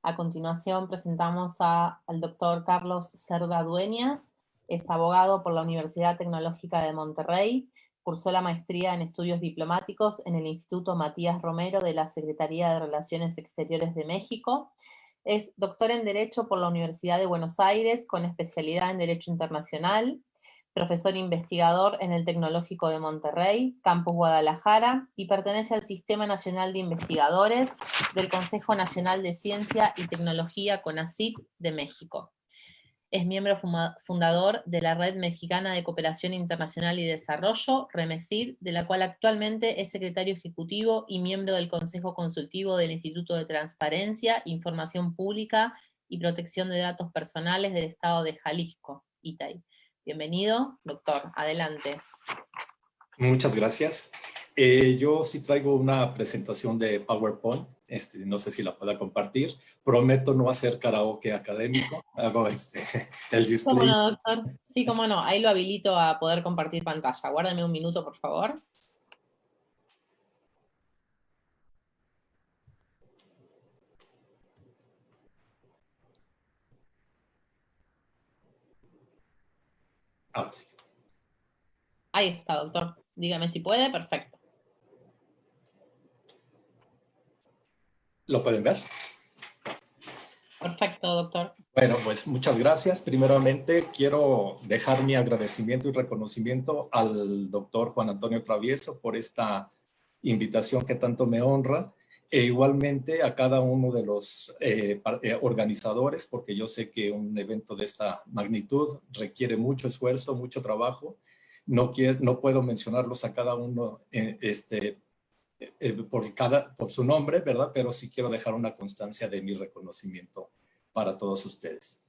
A continuación presentamos al doctor Carlos Cerda Dueñas. Es abogado por la Universidad Tecnológica de Monterrey. Cursó la maestría en estudios diplomáticos en el Instituto Matías Romero de la Secretaría de Relaciones Exteriores de México. Es doctor en Derecho por la Universidad de Buenos Aires con especialidad en Derecho Internacional. Profesor investigador en el Tecnológico de Monterrey, Campus Guadalajara, y pertenece al Sistema Nacional de Investigadores del Consejo Nacional de Ciencia y Tecnología CONACYT de México. Es miembro fundador de la Red Mexicana de Cooperación Internacional y Desarrollo, REMECID, de la cual actualmente es secretario ejecutivo y miembro del Consejo Consultivo del Instituto de Transparencia, Información Pública y Protección de Datos Personales del Estado de Jalisco, ITAI. Bienvenido, doctor. Adelante. Muchas gracias. Yo sí traigo una presentación de PowerPoint. No sé si la pueda compartir. Prometo no hacer karaoke académico. Hago el display. ¿Cómo no, doctor? Sí, cómo no. Ahí lo habilito a poder compartir pantalla. Guárdame un minuto, por favor. Ah, sí. Ahí está, doctor. Dígame si puede. Perfecto. ¿Lo pueden ver? Perfecto, doctor. Bueno, pues muchas gracias. Primeramente, quiero dejar mi agradecimiento y reconocimiento al doctor Juan Antonio Travieso por esta invitación que tanto me honra, e igualmente a cada uno de los organizadores, porque yo sé que un evento de esta magnitud requiere mucho esfuerzo, mucho trabajo. No puedo mencionarlos a cada uno por su nombre, ¿verdad? Pero sí quiero dejar una constancia de mi reconocimiento para todos ustedes.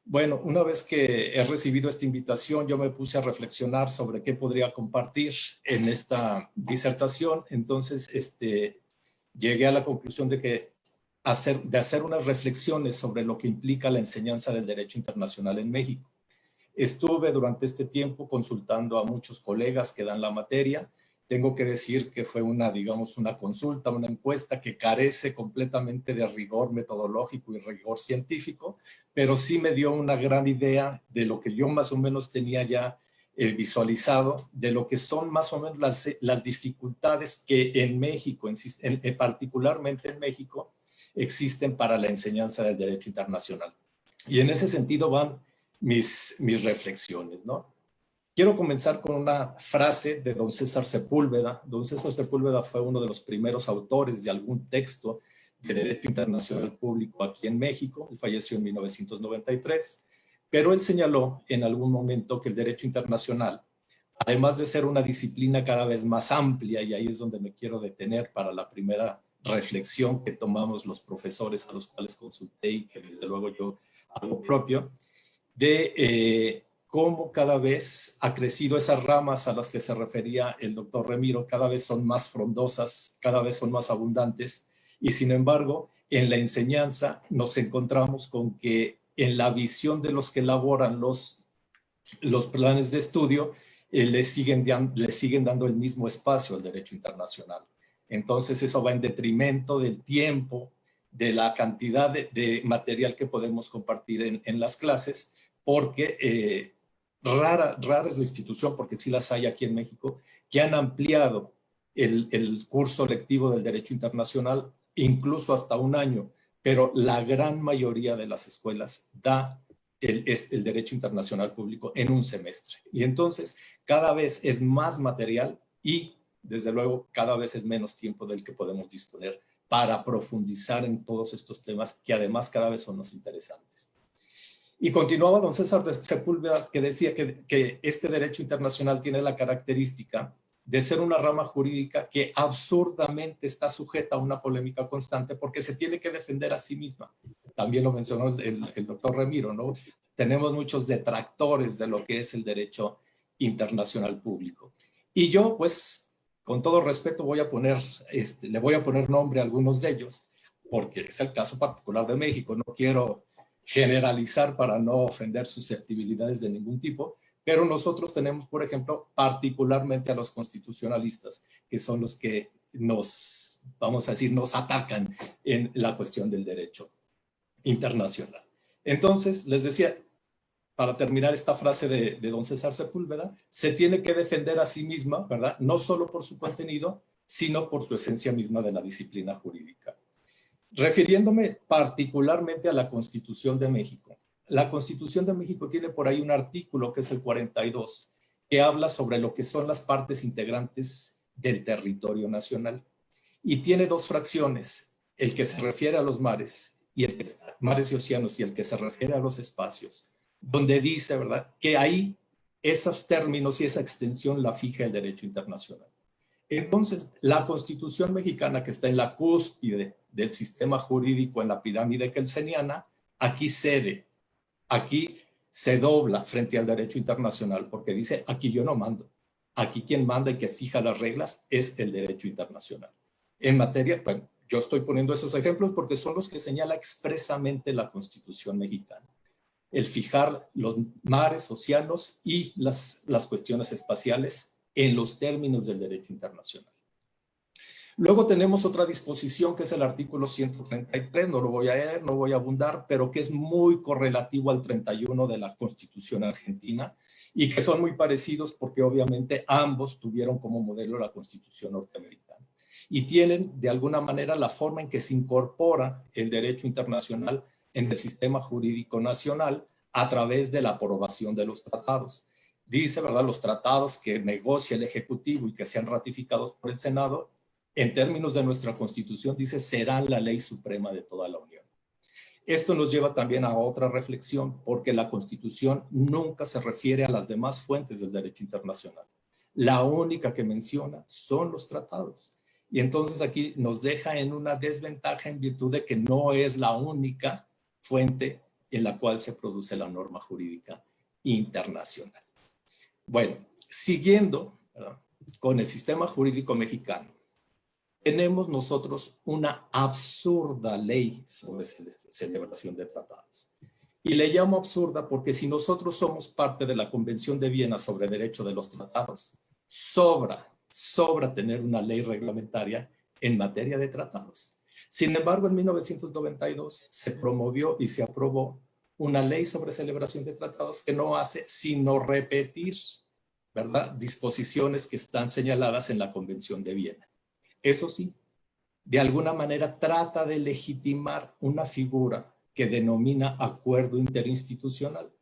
Bueno, una vez que he recibido esta invitación, yo me puse a reflexionar sobre qué podría compartir en esta disertación. Entonces, llegué a la conclusión de que hacer unas reflexiones sobre lo que implica la enseñanza del derecho internacional en México. Estuve durante este tiempo consultando a muchos colegas que dan la materia. Tengo que decir que fue una consulta, una encuesta que carece completamente de rigor metodológico y rigor científico, pero sí me dio una gran idea de lo que yo más o menos tenía ya visualizado, de lo que son más o menos las dificultades que en México, particularmente en México, existen para la enseñanza del derecho internacional. Y en ese sentido van mis reflexiones, ¿no? Quiero comenzar con una frase de don César Sepúlveda. Don César Sepúlveda fue uno de los primeros autores de algún texto de derecho internacional público aquí en México. Él falleció en 1993, pero él señaló en algún momento que el derecho internacional, además de ser una disciplina cada vez más amplia, y ahí es donde me quiero detener para la primera reflexión que tomamos los profesores a los cuales consulté y que desde luego yo hago propio, de cómo cada vez ha crecido esas ramas a las que se refería el doctor Remiro, cada vez son más frondosas, cada vez son más abundantes, y sin embargo, en la enseñanza nos encontramos con que en la visión de los que elaboran los planes de estudio, le siguen dando el mismo espacio al derecho internacional. Entonces eso va en detrimento del tiempo, de la cantidad de material que podemos compartir en las clases, porque rara es la institución, porque sí las hay aquí en México, que han ampliado el curso lectivo del derecho internacional incluso hasta un año, pero la gran mayoría de las escuelas da el derecho internacional público en un semestre. Y entonces cada vez es más material y desde luego cada vez es menos tiempo del que podemos disponer para profundizar en todos estos temas que además cada vez son más interesantes. Y continuaba don César Sepúlveda, que decía que este derecho internacional tiene la característica de ser una rama jurídica que absurdamente está sujeta a una polémica constante porque se tiene que defender a sí misma. También lo mencionó el doctor Remiro, ¿no? Tenemos muchos detractores de lo que es el derecho internacional público. Y yo, pues, con todo respeto, le voy a poner nombre a algunos de ellos, porque es el caso particular de México. No quiero generalizar para no ofender susceptibilidades de ningún tipo, pero nosotros tenemos, por ejemplo, particularmente a los constitucionalistas, que son los que nos atacan en la cuestión del derecho. internacional. Entonces, les decía, para terminar esta frase de don César Sepúlveda, se tiene que defender a sí misma, ¿verdad? No solo por su contenido, sino por su esencia misma de la disciplina jurídica. Refiriéndome particularmente a la Constitución de México. La Constitución de México tiene por ahí un artículo, que es el 42, que habla sobre lo que son las partes integrantes del territorio nacional. Y tiene dos fracciones, el que se refiere a los mares, mares y océanos, y el que se refiere a los espacios, donde dice, ¿verdad?, que ahí esos términos y esa extensión la fija el derecho internacional. Entonces, la Constitución mexicana, que está en la cúspide del sistema jurídico en la pirámide kelseniana, aquí cede, aquí se dobla frente al derecho internacional, porque dice, aquí yo no mando, aquí quien manda y que fija las reglas es el derecho internacional. En materia, bueno, yo estoy poniendo esos ejemplos porque son los que señala expresamente la Constitución mexicana. El fijar los mares, océanos y las cuestiones espaciales en los términos del derecho internacional. Luego tenemos otra disposición que es el artículo 133, no lo voy a leer, no voy a abundar, pero que es muy correlativo al 31 de la Constitución argentina y que son muy parecidos porque obviamente ambos tuvieron como modelo la Constitución norteamericana y tienen de alguna manera la forma en que se incorpora el derecho internacional en el sistema jurídico nacional a través de la aprobación de los tratados. Dice, ¿verdad?, los tratados que negocia el Ejecutivo y que sean ratificados por el Senado, en términos de nuestra Constitución, dice, serán la ley suprema de toda la Unión. Esto nos lleva también a otra reflexión, porque la Constitución nunca se refiere a las demás fuentes del derecho internacional. La única que menciona son los tratados. Y entonces aquí nos deja en una desventaja en virtud de que no es la única fuente en la cual se produce la norma jurídica internacional. Bueno, siguiendo, ¿verdad?, con el sistema jurídico mexicano, tenemos nosotros una absurda ley sobre celebración de tratados. Y le llamo absurda porque si nosotros somos parte de la Convención de Viena sobre Derecho de los Tratados, sobra tener una ley reglamentaria en materia de tratados. Sin embargo, en 1992 se promovió y se aprobó una ley sobre celebración de tratados que no hace sino repetir, ¿verdad?, disposiciones que están señaladas en la Convención de Viena. Eso sí, de alguna manera trata de legitimar una figura que denomina acuerdo interinstitucional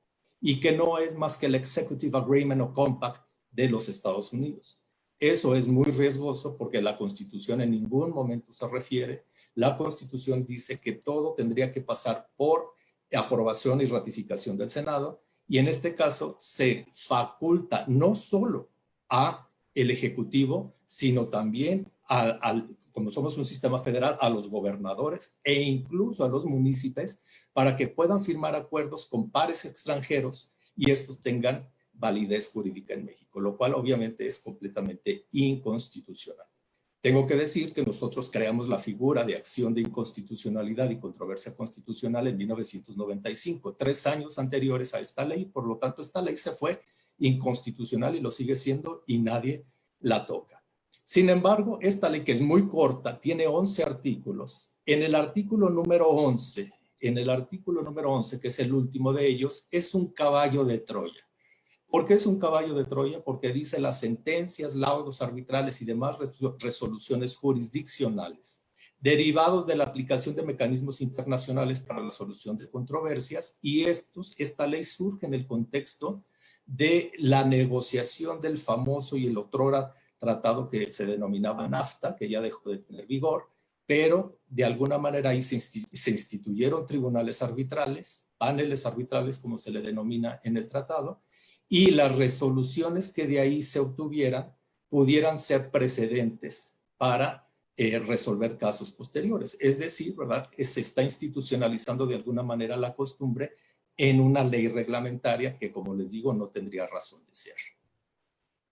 y que no es más que el Executive Agreement o Compact de los Estados Unidos. Eso es muy riesgoso porque la Constitución en ningún momento se refiere. La Constitución dice que todo tendría que pasar por aprobación y ratificación del Senado, y en este caso se faculta no solo al Ejecutivo, sino también como somos un sistema federal, a los gobernadores e incluso a los municipios para que puedan firmar acuerdos con pares extranjeros y estos tengan validez jurídica en México, lo cual obviamente es completamente inconstitucional. Tengo que decir que nosotros creamos la figura de acción de inconstitucionalidad y controversia constitucional en 1995, 3 años anteriores a esta ley. Por lo tanto, esta ley se fue inconstitucional y lo sigue siendo y nadie la toca. Sin embargo, esta ley, que es muy corta, tiene 11 artículos. En el artículo número 11, que es el último de ellos, es un caballo de Troya. ¿Por qué es un caballo de Troya? Porque dice las sentencias, laudos arbitrales y demás resoluciones jurisdiccionales derivados de la aplicación de mecanismos internacionales para la solución de controversias, y esta ley surge en el contexto de la negociación del famoso y el otrora tratado que se denominaba NAFTA, que ya dejó de tener vigor, pero de alguna manera ahí se instituyeron tribunales arbitrales, paneles arbitrales como se le denomina en el tratado, y las resoluciones que de ahí se obtuvieran pudieran ser precedentes para resolver casos posteriores. Es decir, ¿verdad?, se está institucionalizando de alguna manera la costumbre en una ley reglamentaria que, como les digo, no tendría razón de ser.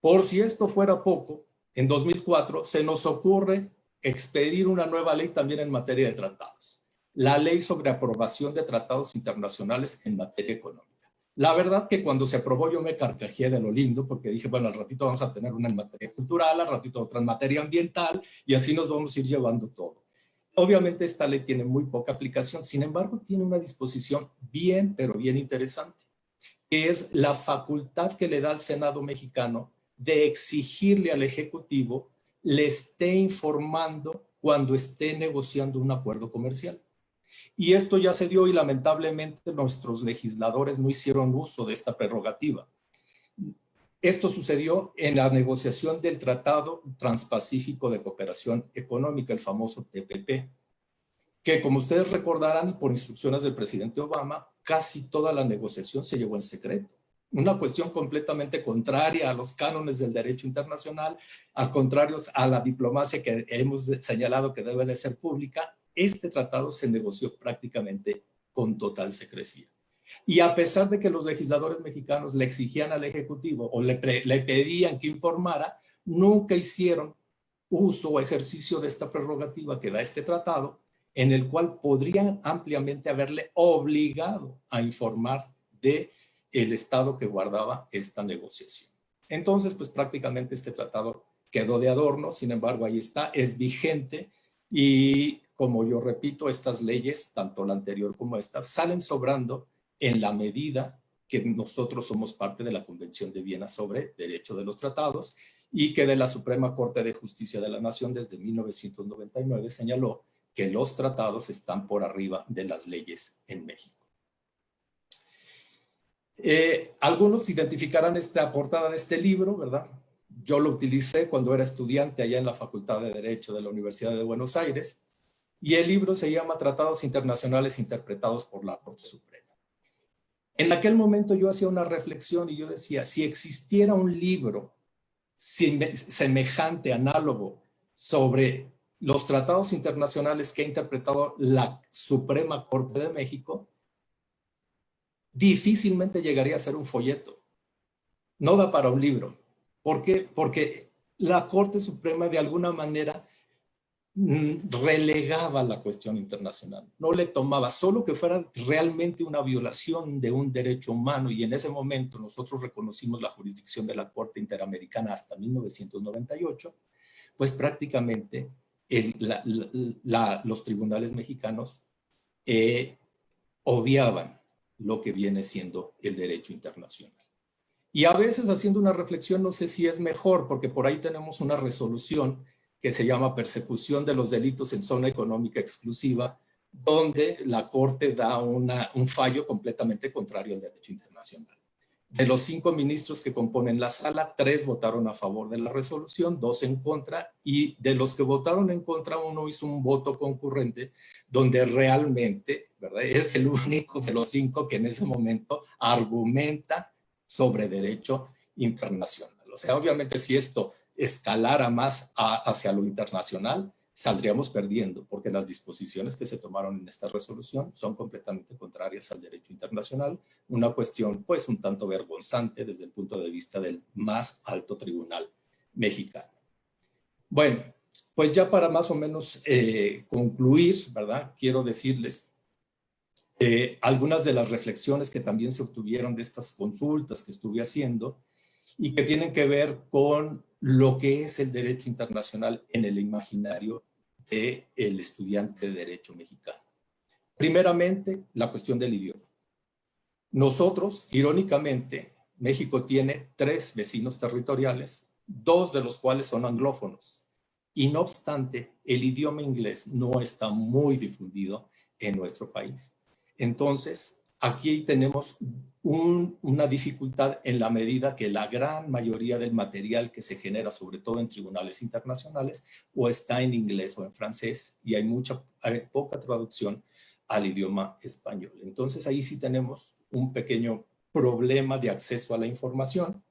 Por si esto fuera poco, en 2004 se nos ocurre expedir una nueva ley también en materia de tratados, la Ley sobre Aprobación de Tratados Internacionales en Materia Económica. La verdad que cuando se aprobó yo me carcajeé de lo lindo, porque dije, bueno, al ratito vamos a tener una en materia cultural, al ratito otra en materia ambiental, y así nos vamos a ir llevando todo. Obviamente esta ley tiene muy poca aplicación, sin embargo tiene una disposición bien, pero bien interesante, que es la facultad que le da al Senado mexicano de exigirle al Ejecutivo le esté informando cuando esté negociando un acuerdo comercial. Y esto ya se dio y lamentablemente nuestros legisladores no hicieron uso de esta prerrogativa. Esto sucedió en la negociación del Tratado Transpacífico de Cooperación Económica, el famoso TPP, que como ustedes recordarán, por instrucciones del presidente Obama, casi toda la negociación se llevó en secreto. Una cuestión completamente contraria a los cánones del derecho internacional, al contrario a la diplomacia que hemos señalado que debe de ser pública. Este tratado se negoció prácticamente con total secrecía. Y a pesar de que los legisladores mexicanos le exigían al Ejecutivo o le pedían que informara, nunca hicieron uso o ejercicio de esta prerrogativa que da este tratado, en el cual podrían ampliamente haberle obligado a informar de el estado que guardaba esta negociación. Entonces, pues prácticamente este tratado quedó de adorno, sin embargo, ahí está, es vigente y como yo repito, estas leyes, tanto la anterior como esta, salen sobrando en la medida que nosotros somos parte de la Convención de Viena sobre Derecho de los Tratados y que de la Suprema Corte de Justicia de la Nación desde 1999 señaló que los tratados están por arriba de las leyes en México. Algunos identificarán esta portada de este libro, ¿verdad? Yo lo utilicé cuando era estudiante allá en la Facultad de Derecho de la Universidad de Buenos Aires y el libro se llama Tratados Internacionales Interpretados por la Corte Suprema. En aquel momento yo hacía una reflexión y yo decía, si existiera un libro semejante, análogo, sobre los tratados internacionales que ha interpretado la Suprema Corte de México, difícilmente llegaría a ser un folleto. No da para un libro. ¿Por qué? Porque la Corte Suprema de alguna manera relegaba la cuestión internacional, no le tomaba, solo que fuera realmente una violación de un derecho humano, y en ese momento nosotros reconocimos la jurisdicción de la Corte Interamericana hasta 1998, pues prácticamente los tribunales mexicanos obviaban lo que viene siendo el derecho internacional. Y a veces haciendo una reflexión, no sé si es mejor, porque por ahí tenemos una resolución que se llama Persecución de los Delitos en Zona Económica Exclusiva, donde la Corte da un fallo completamente contrario al derecho internacional. De los 5 ministros que componen la sala, 3 votaron a favor de la resolución, 2 en contra, y de los que votaron en contra, uno hizo un voto concurrente, donde realmente, ¿verdad?, es el único de los 5 que en ese momento argumenta sobre derecho internacional. O sea, obviamente si esto escalara más hacia lo internacional, saldríamos perdiendo, porque las disposiciones que se tomaron en esta resolución son completamente contrarias al derecho internacional, una cuestión pues un tanto vergonzante desde el punto de vista del más alto tribunal mexicano. Bueno, pues ya para más o menos concluir, ¿verdad?, quiero decirles algunas de las reflexiones que también se obtuvieron de estas consultas que estuve haciendo y que tienen que ver con lo que es el derecho internacional en el imaginario del estudiante de derecho mexicano. Primeramente, la cuestión del idioma. Nosotros, irónicamente, México tiene 3 vecinos territoriales, 2 de los cuales son anglófonos. Y no obstante, el idioma inglés no está muy difundido en nuestro país. Entonces, aquí tenemos una dificultad en la medida que la gran mayoría del material que se genera, sobre todo en tribunales internacionales, o está en inglés o en francés, y hay poca traducción al idioma español. Entonces, ahí sí tenemos un pequeño problema de acceso a la información.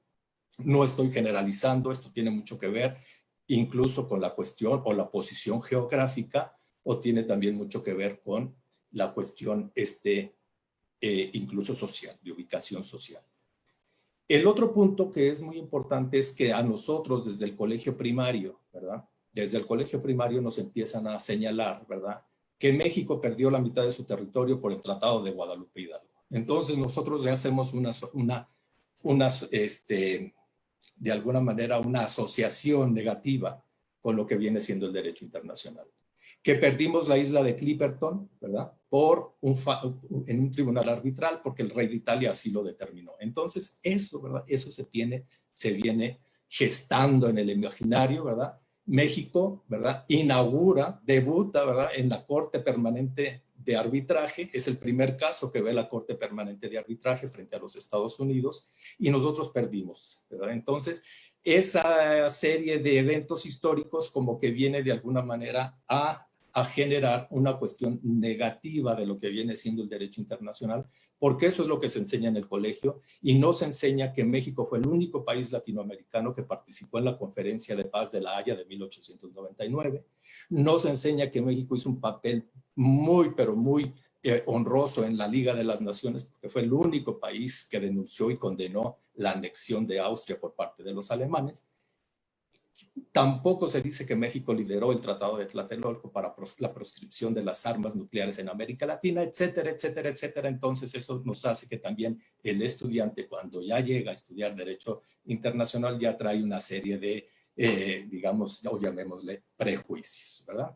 No estoy generalizando, esto tiene mucho que ver incluso con la cuestión o la posición geográfica, o tiene también mucho que ver con la cuestión incluso social, de ubicación social. El otro punto que es muy importante es que a nosotros desde el colegio primario, ¿verdad?, desde el colegio primario nos empiezan a señalar, ¿verdad?, que México perdió la mitad de su territorio por el Tratado de Guadalupe Hidalgo. Entonces nosotros ya hacemos de alguna manera una asociación negativa con lo que viene siendo el derecho internacional. que perdimos la isla de Clipperton, ¿verdad? En un tribunal arbitral, porque el rey de Italia así lo determinó. Entonces, eso, ¿verdad? Eso se viene gestando en el imaginario, ¿verdad? México, ¿verdad? Debuta, ¿verdad? En la Corte Permanente de Arbitraje. Es el primer caso que ve la Corte Permanente de Arbitraje frente a los Estados Unidos, y nosotros perdimos, ¿verdad? Entonces, esa serie de eventos históricos como que viene de alguna manera a generar una cuestión negativa de lo que viene siendo el derecho internacional, porque eso es lo que se enseña en el colegio, y no se enseña que México fue el único país latinoamericano que participó en la Conferencia de Paz de La Haya de 1899. No se enseña que México hizo un papel muy, pero muy honroso en la Liga de las Naciones, porque fue el único país que denunció y condenó la anexión de Austria por parte de los alemanes. Tampoco se dice que México lideró el Tratado de Tlatelolco para la proscripción de las armas nucleares en América Latina, etcétera, etcétera, etcétera. Entonces eso nos hace que también el estudiante, cuando ya llega a estudiar Derecho Internacional, ya trae una serie de, digamos, o llamémosle, prejuicios, ¿verdad?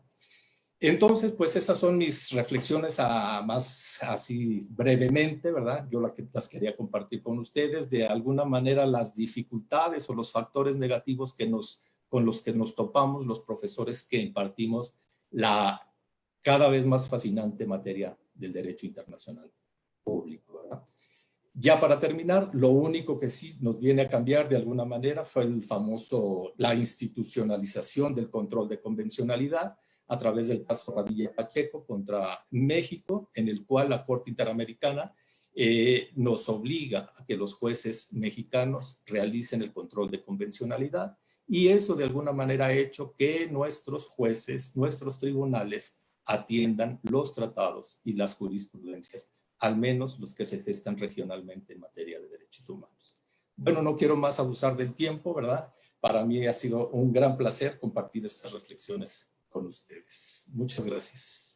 Entonces, pues esas son mis reflexiones más así brevemente, ¿verdad? Yo las quería compartir con ustedes. De alguna manera, las dificultades o los factores negativos con los que nos topamos los profesores que impartimos la cada vez más fascinante materia del derecho internacional público, ¿verdad? Ya para terminar, lo único que sí nos viene a cambiar de alguna manera fue la institucionalización del control de convencionalidad a través del caso Radilla y Pacheco contra México, en el cual la Corte Interamericana nos obliga a que los jueces mexicanos realicen el control de convencionalidad, y eso de alguna manera ha hecho que nuestros jueces, nuestros tribunales atiendan los tratados y las jurisprudencias, al menos los que se gestan regionalmente en materia de derechos humanos. Bueno, no quiero más abusar del tiempo, ¿verdad? Para mí ha sido un gran placer compartir estas reflexiones con ustedes. Muchas gracias.